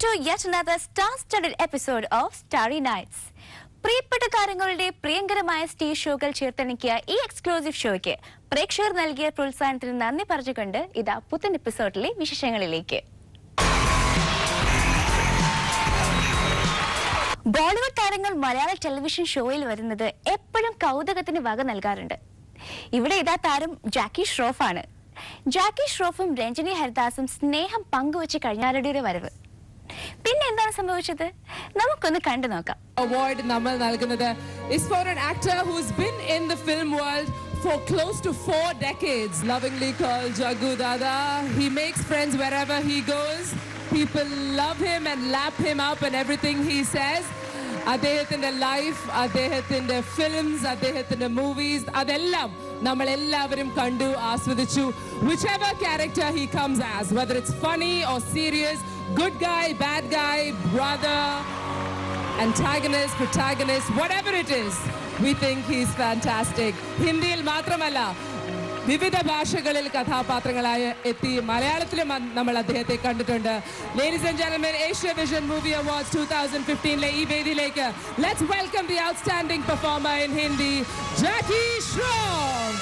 to yet another star-studded episode of Starry Nights. പ്രിയപ്പെട്ട താരങ്ങളുടെ പ്രിയങ്കരമായ stage ഷോകൾ ചേർത്തണിക്കിയ ഈ എക്സ്ക്ലൂസീവ് ഷോയ്ക്ക് പ്രേക്ഷകർ നൽകിയ പ്രോത്സാഹനത്തിന് നന്ദി പറഞ്ഞുകൊണ്ട് ഇതാ പുത്തൻ എപ്പിസോഡിലെ വിശേഷങ്ങളിലേക്ക്. ബോളിവുഡ് താരങ്ങൾ മലയാള ടെലിവിഷൻ ഷോയിൽ വരുന്നത് എപ്പോഴും കൗതുകത്തിന് വക നൽകാറുണ്ട്. ഇവിടെ ഇതാ താരം ജാക്കി ഷ്രോഫ് ആണ്. ജാക്കി ഷ്രോഫും രഞ്ജിനി ഹരിദാസും സ്നേഹം പങ്കുവച്ച് കഴിഞ്ഞാരുടെ വരവ്. പിന്നെ എന്താണ് സംഭവിച്ചത് നമുക്കൊന്ന് കണ്ടു നോക്കാം. Award നമ്മൾ നൽകുന്നത് is for an actor who's been in the film world for close to 4 decades, lovingly called Jaggu Dada. He makes friends wherever he goes. People love him and lap him up and everything he says. അദ്ദേഹത്തിന്റെ life, അദ്ദേഹത്തിന്റെ films, അദ്ദേഹത്തിന്റെ movies അതെല്ലാം നമ്മൾ എല്ലാവരും കണ്ടു ആസ്വദിച്ചു. Whichever character he comes as, whether it's funny or serious, good guy, bad guy, brother, antagonist, protagonist, whatever it is, we think he's fantastic. ഹിന്ദിയിൽ മാത്രമല്ല വിവിധ ഭാഷകളിൽ കഥാപാത്രങ്ങളായി എത്തി മലയാളത്തിലും നമ്മൾ അദ്ദേഹത്തെ കണ്ടിട്ടുണ്ട്. Ladies and gentlemen, Asia Vision Movie Awards 2015 ഈ വേദിയിലേക്ക് let's welcome the outstanding performer in Hindi, Jackie Shroff.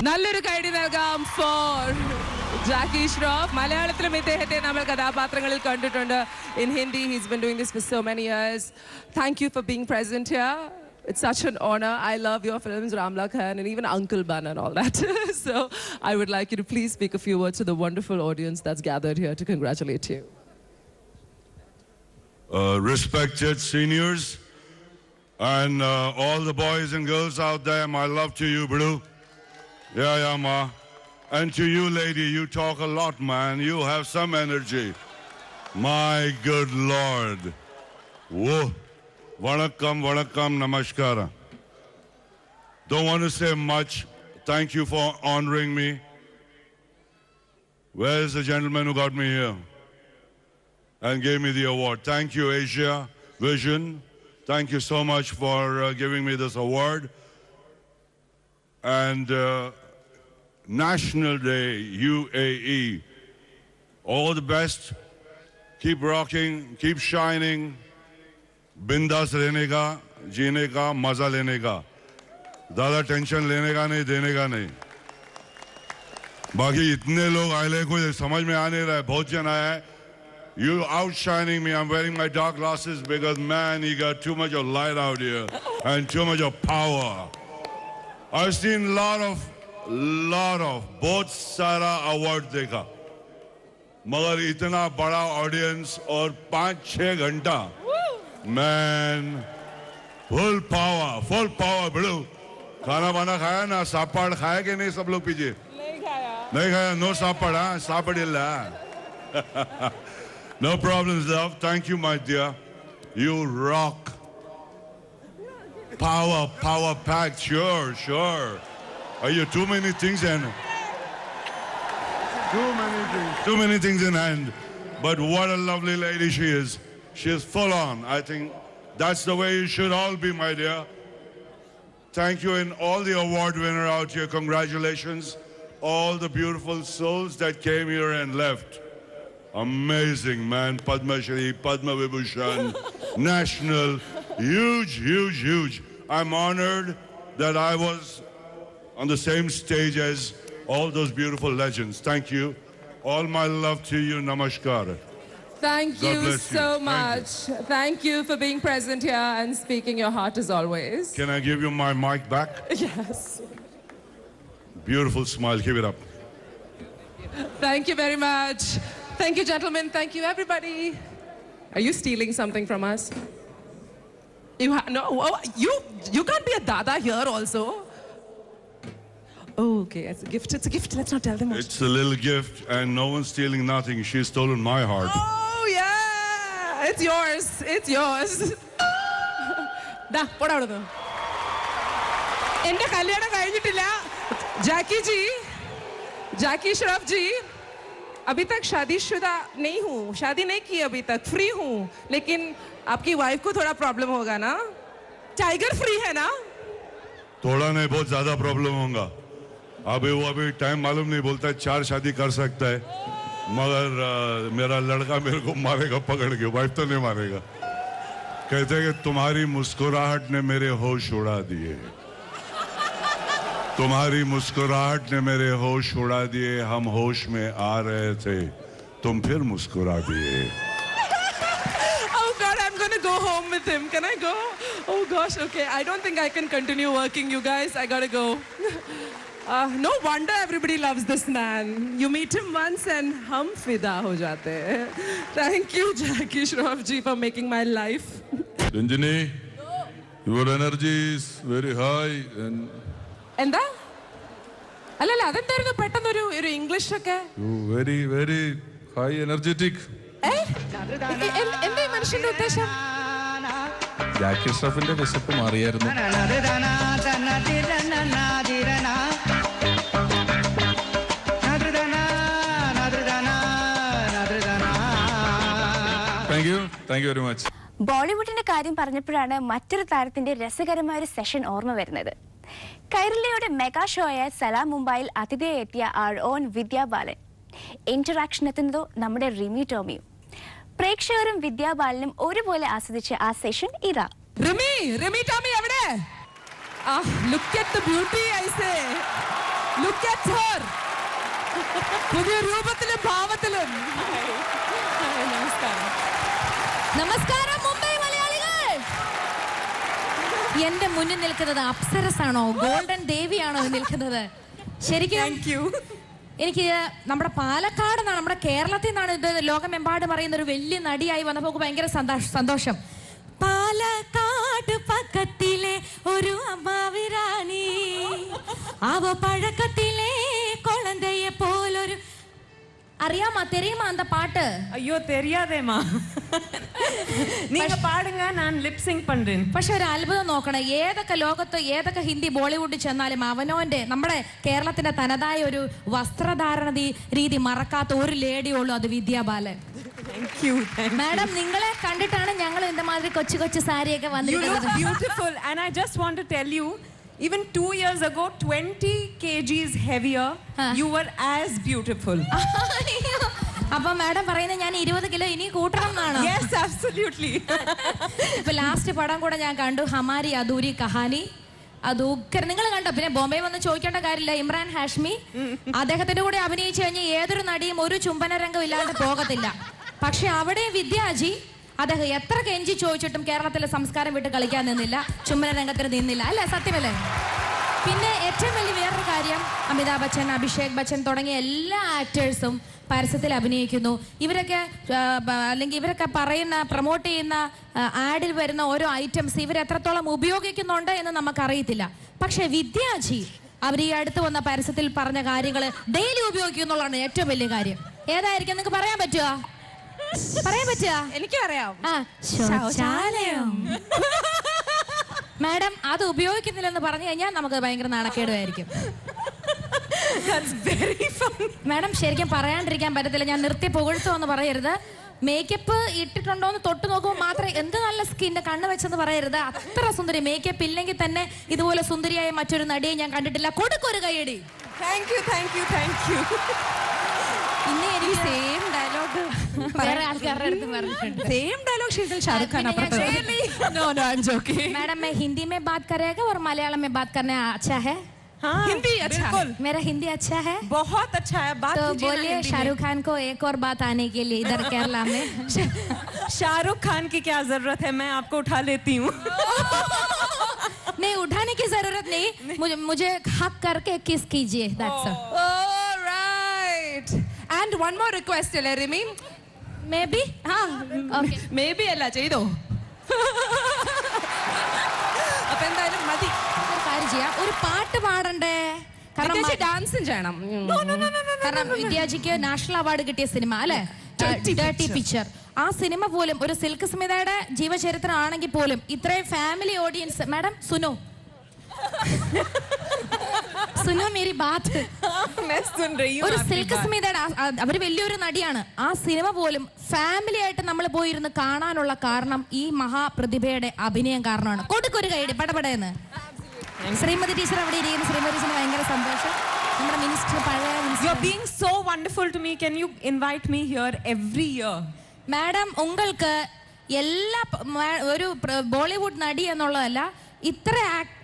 നല്ലൊരു കൈഡി നൽകാം for Jackie Shroff. മലയാളത്തിലും ഇദ്ദേഹത്തെ നമ്മൾ കഥാപാത്രങ്ങളിൽ കണ്ടിട്ടുണ്ട്. In Hindi, he's been doing this for so many years. Thank you for being present here. It's such an honor. I love your films, Ramla Khan, and even Uncle Ban and all that. So I would like you to please speak a few words to the wonderful audience that's gathered here to congratulate you. Respected seniors and all the boys and girls out there, my love to you, bro. Yeah, ma. And to you, lady, you talk a lot, man. You have some energy. My good Lord. Whoa. Vanakkam, namaskara. Don't want to say much. Thank you for honoring me. Where's the gentleman who got me here and gave me the award? Thank you, Asia Vision. Thank you so much for giving me this award. And National Day, UAE. All the best. Keep rocking, keep shining. Bindas rehne ka, jeene ka, maza lene ka. Dada tension lene ka nahi, dene ka nahi. Baki itne log aile koi samajh mein aa nahi raha hai, bahut jan aaya hai. You outshining me. I'm wearing my dark glasses because man, you got too much of light out here and too much of power. I've seen lot of बहुत सारा award देखा, मगर इतना बड़ा audience और 5-6 घंटा, man full power बड़ू. खाना वाना खाया ना, सापाड़ खाया कि नहीं? सब लोग पीछे नहीं खाया. नो सापाड़, हाँ सापाड़ इल्ला. No problems, love. Thank you, my dear. You rock. Power packed. Sure. Are you too many things in? Too many things in hand. But what a lovely lady she is. She is full on. I think that's the way you should all be, my dear. Thank you, and all the award winner out here. Congratulations. All the beautiful souls that came here and left. Amazing, man. Padma Shri, Padma Vibhushan, national. Huge. I'm honored that I was on the same stage as all those beautiful legends. Thank you. All my love to you. Namaskar. Thank you so much. Thank you for being present here and speaking your heart as always. Can I give you my mic back? Yes. Beautiful smile. Give it up. Thank you very much. Thank you, gentlemen. Thank you, everybody. Are you stealing something from us? No. Oh, you can't be a dada here also. Oh, okay, it's a gift. Let's not tell them much. It's a little gift, and no one's stealing nothing. She's stolen my heart. Oh, yeah. It's yours. Da, put out of them. Ende kalyana kayinnittilla. Jackie Shroff ji, अभी तक शादीशुदा नहीं हूँ, शादी नहीं की अभी तक, फ्री हूँ. लेकिन आपकी वाइफ को थोड़ा प्रॉब्लम होगा ना? टाइगर फ्री है ना? थोड़ा नहीं बहुत ज्यादा प्रॉब्लम होगा। अभी टाइम मालूम नहीं, बोलता है 4 शादी कर सकता है, मगर मेरा लड़का मेरे को मारेगा पकड़ के, वाइफ तो नहीं मारेगा। कहते हैं कि तुम्हारी मुस्कुराहट ने मेरे होश उड़ा दिए, तुम्हारी मुस्कुराहट ने मेरे होश उड़ा दिए, हम होश में आ रहे थे तुम फिर मुस्कुरा दिए। Oh God, I'm gonna go home with him. Can I go? Oh gosh, okay. I don't think I can continue working, you guys. I gotta go. No wonder everybody loves this man. You meet him once and hum fida ho jate hain. Thank you, Jackie Shroff ji, for making my life. Ranjini, your energy is very high and എന്താ അല്ലല്ല അതെന്തായിരുന്നു പെട്ടെന്നൊരു ഒരു English ഒക്കെ you very high energetic. എന്താ ഈ മനുഷ്യന്റെ ഉദ്ദേശം? ജാക്കി ഷ്രഫിന്റെ വിശപ്പ് മാറിയായിരുന്നു. Thank you very much. ബോളിവുഡിന്റെ കാര്യം പറഞ്ഞപ്പോഴാണ് മറ്റൊരു താരത്തിന്റെ രസകരമായ ഒരു സെഷൻ ഓർമ്മ വരുന്നത്. കൈരളിയുടെ മെഗാ ഷോയായ സലാം മുംബൈയിൽ അതിഥിയായി എത്തിയ ആർ ഓൺ വിദ്യാ ബാലൻ. ഇന്ററാക്ഷൻ എത്തുന്നതോ നമ്മുടെ റിമി ടോമിയും. പ്രേക്ഷകരും വിദ്യാ ബാലനും ഒരുപോലെ ആസ്വദിച്ച ആ സെഷൻ ഇതാ. റിമി ടോമി എവിടെ? Look at the beauty, I say. Look at her. പുതിയ രൂപത്തിലും ഭാവത്തിലും. നമസ്കാരം മുംബൈ മലയാളികൾ. എന്റെ മുന്നിൽ നിൽക്കുന്നത് അപ്സരസാണോ ഗോൾഡൻ ദേവിയാണോ നിൽക്കുന്നത്? ശരിക്കും എനിക്ക് നമ്മുടെ പാലക്കാട് നിന്നാണ്, നമ്മുടെ കേരളത്തിൽ നിന്നാണ് ഇത് ലോകമെമ്പാടും പറയുന്ന ഒരു വലിയ നടിയായി വന്നപ്പോൾ ഭയങ്കര സന്തോഷം. പാലക്കാട് പക്കത്തിലെ ഒരു അമ്മാവിരാണി, അവ പഴക്കത്തിലെ കുഴന്തയെ പോലൊരു അറിയാമാ തെരിയുമാ அந்த பாட்டு? ஐயோ தெரியாதேமா, நீங்க பாடுங்க, நான் லிப் சிங்க் பண்றேன். പക്ഷെ ഒരു അത്ഭുതം നോക്കണം, ഏതൊക്കെ ലോകത്ത് ഏതൊക്കെ ഹിന്ദി ബോളിവുഡിൽ ചെന്നാലും അവനോന്റെ നമ്മുടെ കേരളത്തിന്റെ തനതായ ഒരു വസ്ത്രധാരണ രീതി മറക്കാത്ത ഒരു ലേഡി ഉള്ളൂ, അത് വിദ്യാ ബാലൻ. മാഡം നിങ്ങളെ കണ്ടിട്ടാണ് ഞങ്ങൾ ഇതേമാതിരി കൊച്ചു സാരിയൊക്കെ വന്നിരിക്കുന്നത്. Beautiful, and I just want to tell you, even 2 years ago, 20 kgs heavier, you were as beautiful. അപ്പൊ മാഡം പറയുന്നത് ഞാൻ 20 കിലോ ഇനി കൂട്ടണം എന്നാണ്? Yes, absolutely. ഇപ്പൊ ലാസ്റ്റ് പടം കൂടെ ഞാൻ കണ്ടു, ഹമാരി അധൂരി കഹാനി. അത് നിങ്ങൾ കണ്ടോ? പിന്നെ ബോംബെ വന്ന് ചോദിക്കേണ്ട കാര്യമില്ല, ഇമ്രാൻ ഹാഷ്മി അദ്ദേഹത്തിന്റെ കൂടെ അഭിനയിച്ചു കഴിഞ്ഞാൽ ഏതൊരു നടിയും ഒരു ചുംബന രംഗം ഇല്ലാണ്ട് പോകത്തില്ല. പക്ഷെ അവിടെ വിദ്യാജി അദ്ദേഹം എത്ര കെഞ്ചി ചോദിച്ചിട്ടും കേരളത്തിലെ സംസ്കാരം വിട്ട് കളിക്കാൻ നിന്നില്ല, ചുംബന രംഗത്തിന് നിന്നില്ല, അല്ലേ? സത്യമല്ലേ? പിന്നെ ഏറ്റവും വലിയ വേറൊരു കാര്യം, അമിതാഭ് ബച്ചൻ, അഭിഷേക് ബച്ചൻ തുടങ്ങിയ എല്ലാ ആക്ടേഴ്സും പരസ്യത്തിൽ അഭിനയിക്കുന്നു. ഇവരൊക്കെ അല്ലെങ്കിൽ ഇവരൊക്കെ പറയുന്ന പ്രൊമോട്ട് ചെയ്യുന്ന ആഡിൽ വരുന്ന ഓരോ ഐറ്റംസ് ഇവർ എത്രത്തോളം ഉപയോഗിക്കുന്നുണ്ട് എന്ന് നമുക്കറിയത്തില്ല. പക്ഷെ വിദ്യാജി അവർ ഈ അടുത്ത് വന്ന പരസ്യത്തിൽ പറഞ്ഞ കാര്യങ്ങൾ ഡെയിലി ഉപയോഗിക്കുന്നുള്ളതാണ് ഏറ്റവും വലിയ കാര്യം. ഏതായിരിക്കും നിങ്ങൾക്ക് പറയാൻ പറ്റുമോ? എനിക്കറിയാം. ശൗചാലയം. മാഡം അത് ഉപയോഗിക്കുന്നില്ലെന്ന് പറഞ്ഞു കഴിഞ്ഞാൽ നമുക്ക് ഭയങ്കര നാണക്കേടുമായിരിക്കും. മാഡം ശരിക്കും പറയാണ്ടിരിക്കാൻ പറ്റത്തില്ല, ഞാൻ നിർത്തി പുകഴ്ത്തോ എന്ന് പറയരുത്. മേക്കപ്പ് ഇട്ടിട്ടുണ്ടോന്ന് തൊട്ട് നോക്കുമ്പോൾ മാത്രമേ എന്ത് നല്ല സ്കിന്റെ കണ്ണ് വെച്ചെന്ന് പറയരുത്. അത്ര സുന്ദരി, മേക്കപ്പ് ഇല്ലെങ്കിൽ തന്നെ ഇതുപോലെ സുന്ദരിയായ മറ്റൊരു നടിയെ ഞാൻ കണ്ടിട്ടില്ല. കൊടുക്കൊരു കൈയടി. Thank you. ഇനി എനിക്ക് സെയിം ഡയലോഗ് വേറെ ആൾക്കാരുടെ അടുത്ത് പറഞ്ഞിട്ടുണ്ട്. Same dialogue Sheetal Shahrukh Khan No, I'm joking. Madam मैं हिंदी में बात करेगा और मलयालम में बात करना अच्छा है? हाँ, हिंदी अच्छा है. मेरा हिंदी अच्छा है, बहुत अच्छा है. बात तो कीजिए ना बोलिए हिंदी में. शाहरुख खान को एक और बात आने के लिए इधर केरला में. शाहरुख खान की क्या जरूरत है, मैं आपको उठा लेती हूँ. नहीं उठाने की जरूरत नहीं, मुझे हक करके किस कीजिए. That's all. All right. And one more request, Rimi. Maybe. हाँ. Okay. Maybe അല്ല ചെയ്തോ. അപ്പൊ എന്തായാലും മതി. ഒരു കാര്യം ചെയ്യാം, ഒരു പാട്ട് പാടണ്ടേ? കാരണം ഡാൻസും ചെയ്യണം. കാരണം വിദ്യാജിക്ക് നാഷണൽ അവാർഡ് കിട്ടിയ സിനിമ അല്ലെ, ഡർട്ടി പിക്ചർ. ആ സിനിമ പോലും ഒരു സിൽക്ക് സ്മിതയുടെ ജീവചരിത്രം ആണെങ്കിൽ പോലും ഇത്രയും ഫാമിലി ഓഡിയൻസ്. മാഡം സുനോ മേരി ബാത്ത്. ഒരു സിൽക്ക് സ്മിതയുടെ അവര് വലിയൊരു നടിയാണ്. ആ സിനിമ പോലും ഫാമിലി ആയിട്ട് നമ്മൾ പോയിരുന്ന് കാണാനുള്ള കാരണം ഈ മഹാപ്രതിഭയുടെ അഭിനയം കാരണമാണ്. കൊടുക്കൊരു കൈയടി പടപടയെന്ന്. ശ്രീമതി ടീച്ചർ അവിടെ ഇരിക്കുന്ന ശ്രീമതി ടീച്ചറിന് ഭയങ്കര സന്തോഷം. നമ്മുടെ മിനിസ്റ്റർ പഴയ You're being so wonderful to me. Can you invite me here every year? Madam ഉങ്ങൾക്ക് എല്ലാ ഒരു ബോളിവുഡ് നടി എന്നുള്ളതല്ല, ഇത്ര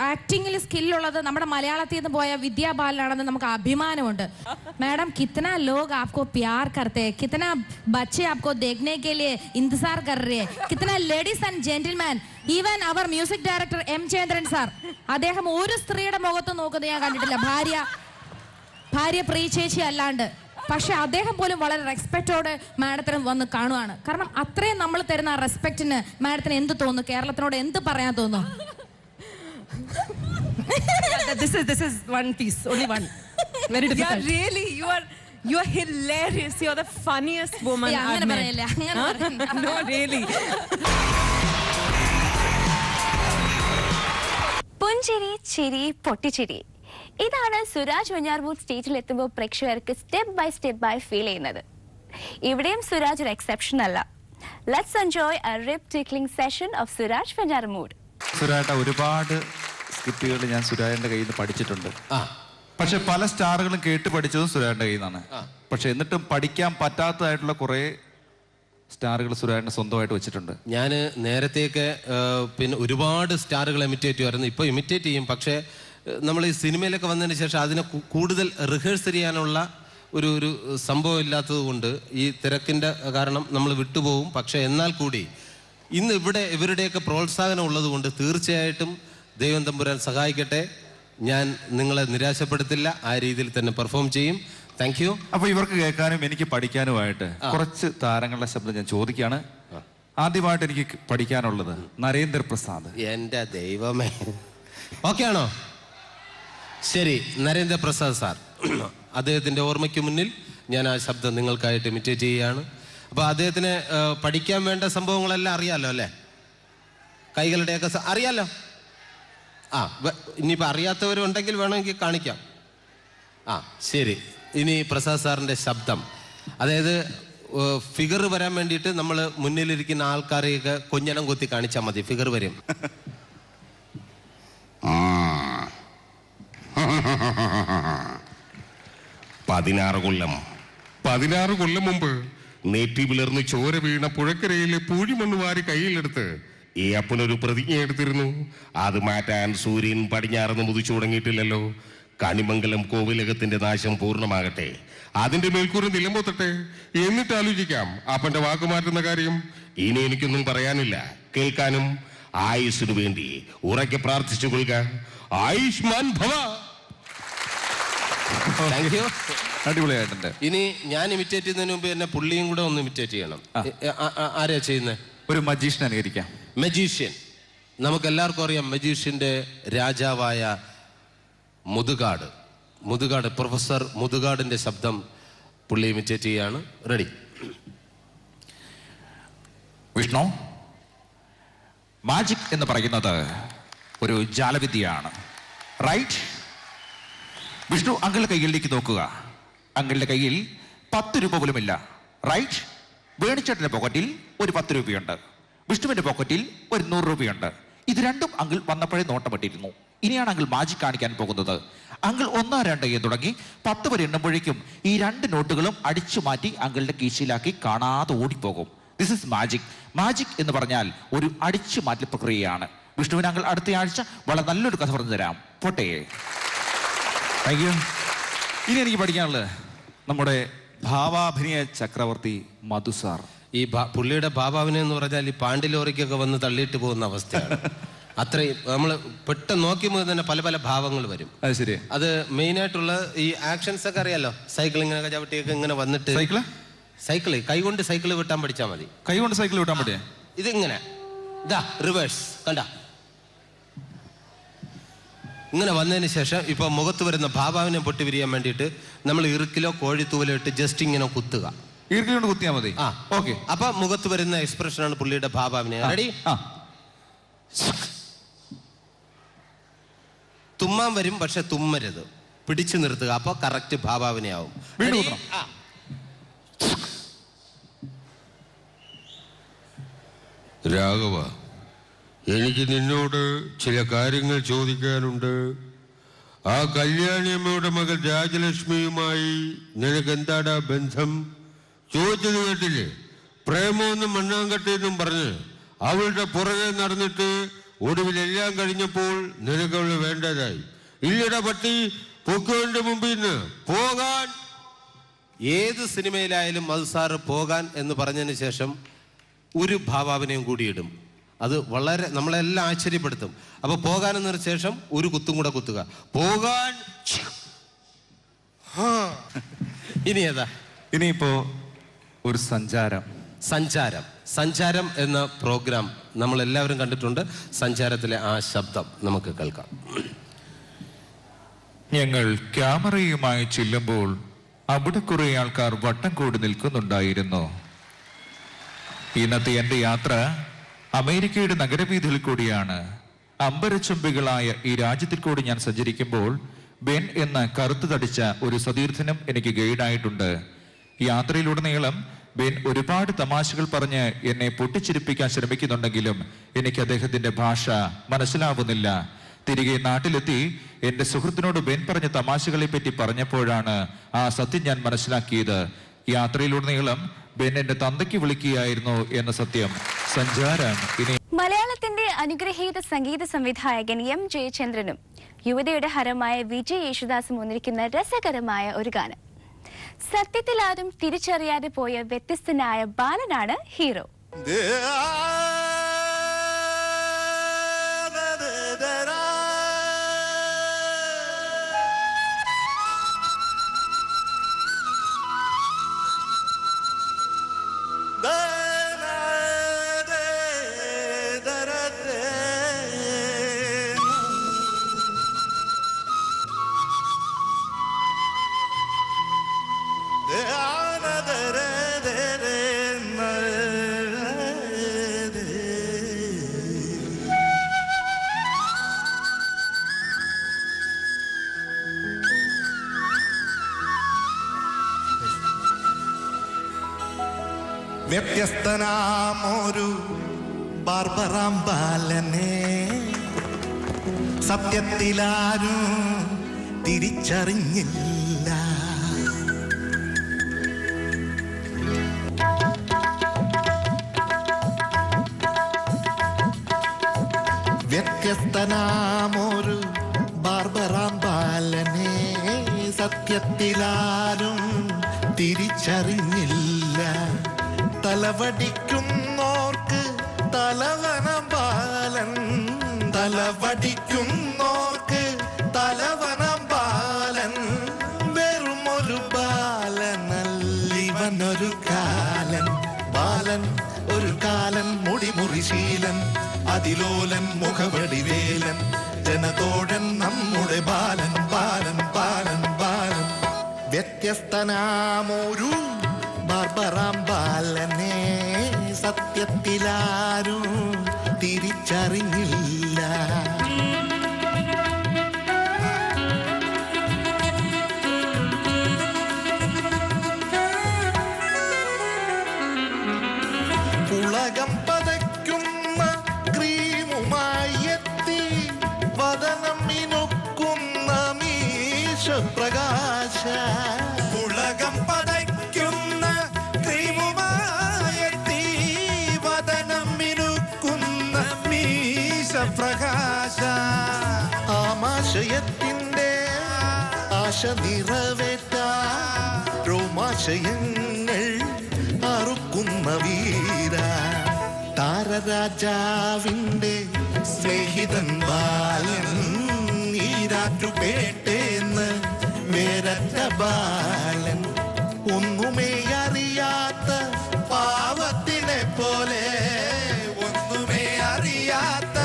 ആക്ടിങ്ങിൽ സ്കില്ലുള്ളത് നമ്മുടെ മലയാളത്തിൽ നിന്ന് പോയ വിദ്യാ ബാലനാണെന്ന് നമുക്ക് അഭിമാനമുണ്ട്. मैडम कितना लोग आपको प्यार करते हैं, कितना बच्चे आपको देखने के लिए इंतजार कर रहे हैं, कितना लेडीज एंड जेंटलमैन, ഈവൻ അവർ music director M Chandran sir, അദ്ദേഹം ഒരു സ്ത്രീയുടെ മുഖത്ത് നോക്കുന്നത് ഞാൻ കണ്ടിട്ടില്ല, ഭാര്യ പ്രിയ ചേച്ചി അല്ലാണ്ട്. പക്ഷെ അദ്ദേഹം പോലും വളരെ റെസ്പെക്റ്റോടെ മാഡത്തിന് വന്ന് കാണുവാണ്. കാരണം അത്രയും നമ്മൾ തരുന്ന ആ റെസ്പെക്റ്റിന് മാഡത്തിന് എന്ത് തോന്നുന്നു, കേരളത്തിനോട് എന്ത് പറയാൻ തോന്നുന്നു? This is one piece, only one. Very difficult. Yeah, really, you are hilarious. You're the funniest woman I've met. No, really. പുഞ്ചിരി, ചിരി, പൊട്ടിച്ചിരി, ഇതാണ് സുരാജ് വെഞ്ഞാറമൂട് സ്റ്റേജിൽ എത്തുമ്പോൾ പ്രേക്ഷകർക്ക് സ്റ്റെപ്പ് ബൈ ഫീൽ ചെയ്യുന്നത്. ഇവിടെയും സുരാജ് ഒരു എക്സെപ്ഷൻ അല്ല. Let's enjoy a rib tickling session of Suraj Venjaramoodu. സുരാജ, ഒരുപാട് സ്കിറ്റുകൾ ഞാൻ സുരാജിന്റെ കയ്യിൽ നിന്ന് പഠിച്ചിട്ടുണ്ട്. പക്ഷെ പല സ്റ്റാറുകളും കേട്ട് പഠിച്ചതും സുരാജിന്റെ കയ്യിൽ നിന്നാണ്. പക്ഷെ എന്നിട്ടും പഠിക്കാൻ പറ്റാത്തതായിട്ടുള്ള കുറെ സ്റ്റാറുകൾ സുരാജിന് സ്വന്തമായിട്ട് വെച്ചിട്ടുണ്ട്. ഞാൻ നേരത്തെയൊക്കെ പിന്നെ ഒരുപാട് സ്റ്റാറുകൾ ഇമിറ്റേറ്റ് ചെയ്യുമായിരുന്നു. ഇപ്പോൾ ഇമിറ്റേറ്റ് ചെയ്യും, പക്ഷേ നമ്മൾ ഈ സിനിമയിലൊക്കെ വന്നതിന് ശേഷം അതിനെ കൂടുതൽ റിഹേഴ്സൽ ചെയ്യാനുള്ള ഒരു സംഭവം ഇല്ലാത്തത് കൊണ്ട് ഈ തിരക്കിൻ്റെ കാരണം നമ്മൾ വിട്ടുപോകും. പക്ഷേ എന്നാൽ കൂടി ഇന്ന് ഇവിടെ ഇവരുടെയൊക്കെ പ്രോത്സാഹനം ഉള്ളത് കൊണ്ട് തീർച്ചയായിട്ടും ദൈവം തമ്പുരാൻ സഹായിക്കട്ടെ, ഞാൻ നിങ്ങളെ നിരാശപ്പെടുത്തില്ല, ആ രീതിയിൽ തന്നെ പെർഫോം ചെയ്യും. Thank you. അപ്പൊ ഇവർക്ക് കേൾക്കാനും എനിക്ക് പഠിക്കാനുമായിട്ട് കുറച്ച് താരങ്ങളുടെ ശബ്ദം ഞാൻ ചോദിക്കുകയാണ്. ആദ്യമായിട്ട് എനിക്ക് പഠിക്കാനുള്ളത് നരേന്ദ്രപ്രസാദ്. എൻ്റെ ദൈവമേ, ഓക്കെ ആണോ? ശരി, നരേന്ദ്രപ്രസാദ് സാർ, അദ്ദേഹത്തിൻ്റെ ഓർമ്മയ്ക്ക് മുന്നിൽ ഞാൻ ആ ശബ്ദം നിങ്ങൾക്കായിട്ട് ഇമിറ്റേറ്റ് ചെയ്യുകയാണ്. അപ്പോൾ അദ്ദേഹത്തിന് പഠിക്കാൻ വേണ്ട സംഭവങ്ങളെല്ലാം അറിയാമല്ലോ അല്ലേ? കൈകളുടെയൊക്കെ അറിയാമല്ലോ. ഇനിയിപ്പോൾ അറിയാത്തവരുണ്ടെങ്കിൽ വേണമെങ്കിൽ കാണിക്കാം. ശരി, ഇനി പ്രസാദ് സാറിൻ്റെ ശബ്ദം, അതായത് ഫിഗർ വരാൻ വേണ്ടിയിട്ട് നമ്മൾ മുന്നിലിരിക്കുന്ന ആൾക്കാരെയൊക്കെ കൊഞ്ഞനം കൊത്തി കാണിച്ചാൽ മതി, ഫിഗർ വരും. 16 കൊല്ലം മുമ്പ് നെറ്റി പിളർന്ന് ചോര വീണ പുഴക്കരയിലെ പൂഴിമണ്ണ് വാരി കയ്യിലെടുത്ത് ഈ അപ്പനൊരു പ്രതിജ്ഞ എടുത്തിരുന്നു. അത് മാറ്റാൻ സൂര്യൻ പടിഞ്ഞാറന്ന് മുതിച്ചു തുടങ്ങിയിട്ടില്ലല്ലോ. കണിമംഗലം കോവിലകത്തിന്റെ നാശം പൂർണ്ണമാകട്ടെ, അതിന്റെ മേൽക്കൂര നിലമ്പൊത്തട്ടെ, എന്നിട്ട് ആലോചിക്കാം അപ്പന്റെ വാക്കുമാറ്റുന്ന കാര്യം. ഇനി എനിക്കൊന്നും പറയാനില്ല, കേൾക്കാനും ആയുസ്സിനു വേണ്ടി ഉറക്കെ പ്രാർത്ഥിച്ചു കൊള്ളുക. ആയുഷ്മാൻ ഭവ. Thank you. അടിപൊളിയായിട്ടുണ്ട്. ഇനി ഞാൻ ഇമിറ്റേറ്റ് ചെയ്യുന്നതിന് മുമ്പ് എന്നെ പുള്ളിയും കൂടെ ഒന്ന് ഇമിറ്റേറ്റ് ചെയ്യണം. ആരെയാ ചെയ്യുന്നത്? ഒരു മജീഷ്യൻ അനുകരിക്കാം. മജീഷ്യൻ, നമുക്കെല്ലാവർക്കും അറിയാം മജീഷ്യന്റെ രാജാവായ മുതുകാട് പ്രൊഫസർ മുതുകാടിന്റെ ശബ്ദം പുള്ളി ഇമിറ്റേറ്റ് ചെയ്യാണ്. റെഡി? വിഷ്ണു, മാജിക് എന്ന് പറയുന്നത് ഒരു ജാലവിദ്യയാണ്, റൈറ്റ്? വിഷ്ണു, അങ്കിളുടെ കൈകളിലേക്ക് നോക്കുക. അങ്കിളുടെ കയ്യിൽ 10 രൂപ പോലുമില്ല, റൈറ്റ്? വേണിച്ചേട്ടന്റെ പോക്കറ്റിൽ ഒരു 10 രൂപയുണ്ട്, വിഷ്ണുവിന്റെ പോക്കറ്റിൽ ഒരു 100 രൂപയുണ്ട്. ഇത് രണ്ടും അങ്കിൾ വന്നപ്പോഴേ നോട്ടപ്പെട്ടിരുന്നു. ഇനിയാണ് അങ്കിൾ മാജിക് കാണിക്കാൻ പോകുന്നത്. അങ്കിൾ 1, 2 എന്ന് തുടങ്ങി 10 വരെ എണ്ണുമ്പോഴേക്കും ഈ 2 നോട്ടുകളും അടിച്ചു മാറ്റി അങ്കിളുടെ കീശയിലാക്കി കാണാതെ ഓടിപ്പോകും. This is magic. മാജിക് എന്ന് പറഞ്ഞാൽ ഒരു അടിച്ചു മാറ്റൽ പ്രക്രിയയാണ്. വിഷ്ണുവിന് അങ്കിൾ അടുത്ത ആഴ്ച വളരെ നല്ലൊരു കഥ പറഞ്ഞു തരാം. പോട്ടെ. Thank you. ഇനി എനിക്ക് പഠിക്കാനുള്ളത് നമ്മുടെ ഭാവാഭിനയ ചക്രവർത്തി മധു സാർ. ഈ പുള്ളിയുടെ ഭാവാഭിനയം എന്ന് പറഞ്ഞാൽ ഈ പാണ്ടിലോറിക്കൊക്കെ വന്ന് തള്ളിയിട്ട് പോകുന്ന അവസ്ഥയാണ്. അത്രയും നമ്മൾ പെട്ടെന്ന് നോക്കുമ്പോൾ തന്നെ പല പല ഭാവങ്ങൾ വരും. അത് ശരി. അത് മെയിനായിട്ടുള്ള ഈ ആക്ഷൻസ് ഒക്കെ അറിയാലോ. സൈക്കിളിങ്ങനെ ചവിട്ടിയൊക്കെ ഇങ്ങനെ വന്നിട്ട് സൈക്കിള് കൈകൊണ്ട് സൈക്കിള് വിട്ടാൻ പഠിച്ചാൽ മതി. കൈകൊണ്ട് സൈക്കിൾ വിട്ടാൻ പറ്റിയ ഇതിങ്ങനെ ഇതാ റിവേഴ്സ് കണ്ട, ഇങ്ങനെ വന്നതിന് ശേഷം ഇപ്പൊ മുഖത്ത് വരുന്ന ഭാവാവിനെ പൊട്ടി വിരിയാൻ വേണ്ടിയിട്ട് നമ്മൾ ഇറുക്കിലോ കോഴിത്തൂവലോ ഇട്ട് ജസ്റ്റ് ഇങ്ങനെ കുത്തുക. ഈർക്കിലോണ്ട് കുത്തിയാൽ മതി. ഓക്കെ. അപ്പൊ മുഖത്ത് വരുന്ന എക്സ്പ്രഷനാണ് പുള്ളിയുടെ ഭാവാവിനെ. റെഡി? തുമ്മാൻ വരും, പക്ഷെ തുമ്മരുത്, പിടിച്ചു നിർത്തുക, അപ്പൊ കറക്റ്റ് ഭാവാവിനെയാവും. രാഘവ, എനിക്ക് നിന്നോട് ചില കാര്യങ്ങൾ ചോദിക്കാനുണ്ട്. ആ കല്യാണിയമ്മയുടെ മകൾ രാജലക്ഷ്മിയുമായി നിനക്ക് എന്താടാ ബന്ധം? ചോദിച്ചത് കേട്ടില്ലേ? പ്രേമമെന്നും മണ്ണാങ്കട്ടെന്നും പറഞ്ഞ് അവളുടെ പുറകെ നടന്നിട്ട് ഒടുവിൽ എല്ലാം കഴിഞ്ഞപ്പോൾ നിനക്ക് അവള് വേണ്ടതായി. ഇല്ലട പട്ടി, പൊക്കോന്റെ മുമ്പിൽ നിന്ന് പോകാൻ. ഏത് സിനിമയിലായാലും മധു സാറ് പോകാൻ എന്ന് പറഞ്ഞതിന് ശേഷം ഒരു ഭാവാഭിനയം കൂടി ഇടും. അത് വളരെ നമ്മളെല്ലാം ആശ്ചര്യപ്പെടുത്തും. അപ്പൊ പോകാനെന്നതിന് ശേഷം ഒരു കുത്തും കൂടെ കുത്തുക. പോകാൻ. ഇനി ഏതാ? ഇനിയിപ്പോ ഒരു സഞ്ചാരം എന്ന പ്രോഗ്രാം നമ്മൾ എല്ലാവരും കണ്ടിട്ടുണ്ട്. സഞ്ചാരത്തിലെ ആ ശബ്ദം നമുക്ക് കേൾക്കാം. ഞങ്ങൾ ക്യാമറയുമായി ചെല്ലുമ്പോൾ അവിടെ കുറെ ആൾക്കാർ വട്ടം കൂടി നിൽക്കുന്നുണ്ടായിരുന്നു. ഇന്നത്തെ എൻ്റെ യാത്ര അമേരിക്കയുടെ നഗരവീഥിയിൽ കൂടിയാണ്. അമ്പരച്ചുംബികളായ ഈ രാജ്യത്തിൽ കൂടി ഞാൻ സഞ്ചരിക്കുമ്പോൾ ബെൻ എന്ന കറുത്തു തടിച്ച ഒരു സതീർത്ഥനും എനിക്ക് ഗൈഡായിട്ടുണ്ട്. യാത്രയിലുടനീളം ബെൻ ഒരുപാട് തമാശകൾ പറഞ്ഞ് എന്നെ പൊട്ടിച്ചിരിപ്പിക്കാൻ ശ്രമിക്കുന്നുണ്ടെങ്കിലും എനിക്ക് അദ്ദേഹത്തിന്റെ ഭാഷ മനസ്സിലാവുന്നില്ല. തിരികെ നാട്ടിലെത്തി എന്റെ സുഹൃത്തിനോട് ബെൻ പറഞ്ഞ തമാശകളെ പറ്റി പറഞ്ഞപ്പോഴാണ് ആ സത്യം ഞാൻ മനസ്സിലാക്കിയത്. യാത്രയിലുടനീളം ബെൻ എന്റെ തന്തയ്ക്ക് വിളിക്കുകയായിരുന്നു എന്ന സത്യം. സഞ്ചാരം. ഇനി മലയാളത്തിന്റെ അനുഗ്രഹീത സംഗീത സംവിധായകൻ എം ജയചന്ദ്രനും യുവതയുടെ ഹരമായ വിജയ് യേശുദാസും ഒന്നിരിക്കുന്ന രസകരമായ ഒരു ഗാനം. സത്യത്തിൽ ആരും തിരിച്ചറിയാതെ പോയ വ്യത്യസ്തനായ ബാലനാണ് ഹീറോ. വ്യത്യസ്തനാമൊരു ബാർബറാം ബാലനെ സത്യത്തിലാരും തിരിച്ചറിഞ്ഞില്ല. വ്യത്യസ്തനാമൊരു ബാർബറാം ബാലനെ സത്യത്തിലാരും തിരിച്ചറിഞ്ഞില്ല. തലവടിക്കുന്നോർക്ക് തലവനം ബാലൻ, തലവടിക്കുന്നോർക്ക് തലവനം ബാലൻ. വെറുമൊരു ബാലനല്ലിവനൊരു കാലൻ. ബാലൻ ഒരു കാലൻ, മുടിമുറിശീലൻ, അതിലോലൻ, മുഖവടിവേലൻ, ജനതോഴൻ നമ്മുടെ ബാലൻ, ബാലൻ, ബാലൻ, ബാലൻ. വ്യത്യസ്തനാമൊരു ബാർബറാം ബാലനെ സത്യത്തിലാരും തിരിച്ചറിഞ്ഞില്ല. പുളകം പതയ്ക്കുന്ന ക്രീമുമായി എത്തി വദനം മിനുക്കുന്ന മീശപ്രകാശ. പുളകം പതയ്ക്കുന്ന ക്രീമുമായി വദനം മിനുക്കുന്ന മീശപ്രകാശ. ആമാശയത്തിന്റെ ആശ നിറവേറ്റ രോമാശയങ്ങൾ അറുക്കുന്ന വീര. താരരാജാവിന്റെ സ്നേഹിതൻ ബാലൻ, നീരാറ്റുപേട്ടേന്ന് വേരറ്റ ബാലൻ. ഒന്നുമേ അറിയാത്ത പാവത്തിനെ പോലെ, ഒന്നുമേ അറിയാത്ത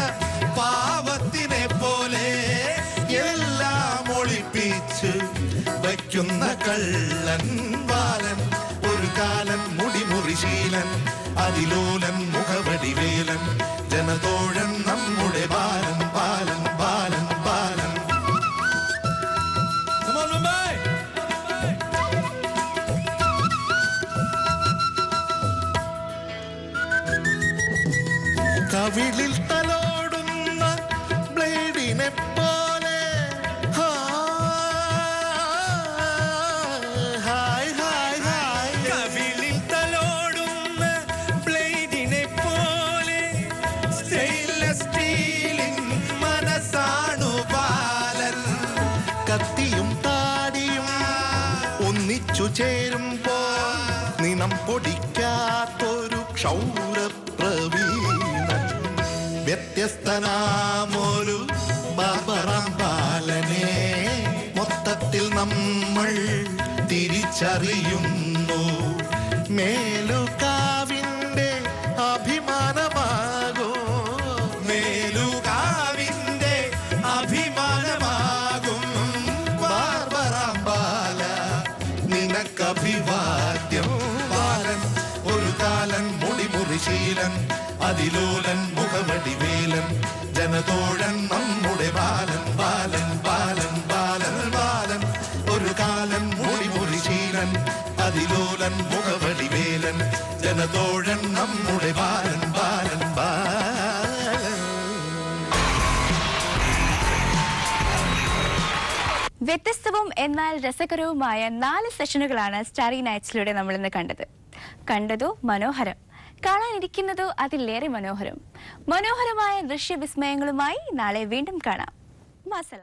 പാവത്തിനെ പോലെ എല്ലാം ഒളിപ്പിച്ച് വയ്ക്കുന്ന കള്ളൻ ബാലൻ. ഒരു കാലൻ, മുടിമുറിശീലൻ, അതിലോലൻ, മുഖവടിവേലൻ, ജനതോഴൻ നമ്മുടെ ബാലൻ, ബാലൻ, ബാലൻ, ബാലൻ. കവിളിൽ തലോ ചേരുമ്പോ നിനം പൊടിക്കാത്തൊരു ക്ഷൗരപ്രവീണൻ വ്യത്യസ്തനാമൊരു ബാബറാം ബാലനെ മൊത്തത്തിൽ നമ്മൾ തിരിച്ചറിയുന്നു. മേലുകാവിന്റെ അഭിമാനമാകും മേലുകാവിന്റെ അഭിമാനമാകും ബാബറാം ബാല നിനക്കഭിവാദ്യം. ബാലൻ ഒരു കാലൻ മുടിമുറിശീലൻ അതിലോലൻ മുഖമടിവേലൻ ജനതോഴൻ നമ്മുടെ ബാലൻ ബാലൻ ബാലൻ ബാലൻ ബാലൻ ഒരു കാലൻ മുടിമുറിശീലൻ അതിലോലൻ മുഖമടിവേലൻ ജനതോഴൻ നമ്മുടെ ബാലൻ ബാലൻ ബാലൻ. വ്യത്യസ്തവും എന്നാൽ രസകരവുമായ 4 സെഷനുകളാണ് സ്റ്റാറി നൈറ്റ്സിലൂടെ നമ്മൾ ഇന്ന് കണ്ടതോ മനോഹരം, കാണാനിരിക്കുന്നതോ അതിലേറെ മനോഹരം. മനോഹരമായ ദൃശ്യവിസ്മയങ്ങളുമായി നാളെ വീണ്ടും കാണാം. മാസല.